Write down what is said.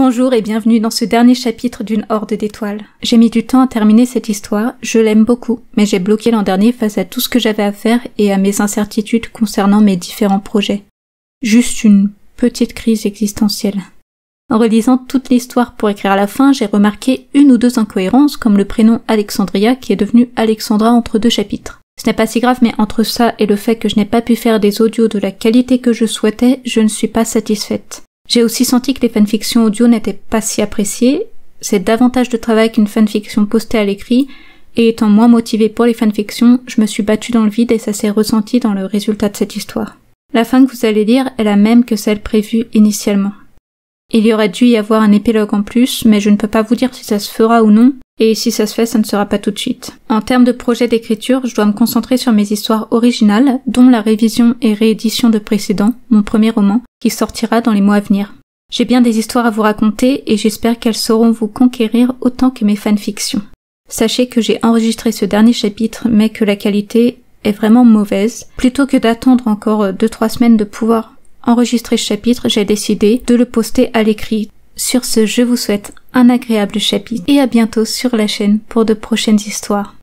Bonjour et bienvenue dans ce dernier chapitre d'une horde d'étoiles. J'ai mis du temps à terminer cette histoire, je l'aime beaucoup, mais j'ai bloqué l'an dernier face à tout ce que j'avais à faire et à mes incertitudes concernant mes différents projets. Juste une petite crise existentielle. En relisant toute l'histoire pour écrire la fin, j'ai remarqué une ou deux incohérences, comme le prénom Alexandria qui est devenu Alexandra entre deux chapitres. Ce n'est pas si grave, mais entre ça et le fait que je n'ai pas pu faire des audios de la qualité que je souhaitais, je ne suis pas satisfaite. J'ai aussi senti que les fanfictions audio n'étaient pas si appréciées, c'est davantage de travail qu'une fanfiction postée à l'écrit, et étant moins motivée pour les fanfictions, je me suis battue dans le vide et ça s'est ressenti dans le résultat de cette histoire. La fin que vous allez lire est la même que celle prévue initialement. Il y aurait dû y avoir un épilogue en plus, mais je ne peux pas vous dire si ça se fera ou non, et si ça se fait, ça ne sera pas tout de suite. En termes de projet d'écriture, je dois me concentrer sur mes histoires originales, dont la révision et réédition de précédents, mon premier roman, qui sortira dans les mois à venir. J'ai bien des histoires à vous raconter, et j'espère qu'elles sauront vous conquérir autant que mes fanfictions. Sachez que j'ai enregistré ce dernier chapitre, mais que la qualité est vraiment mauvaise. Plutôt que d'attendre encore 2-3 semaines de pouvoir enregistrer ce chapitre, j'ai décidé de le poster à l'écrit. Sur ce, je vous souhaite un agréable chapitre et à bientôt sur la chaîne pour de prochaines histoires.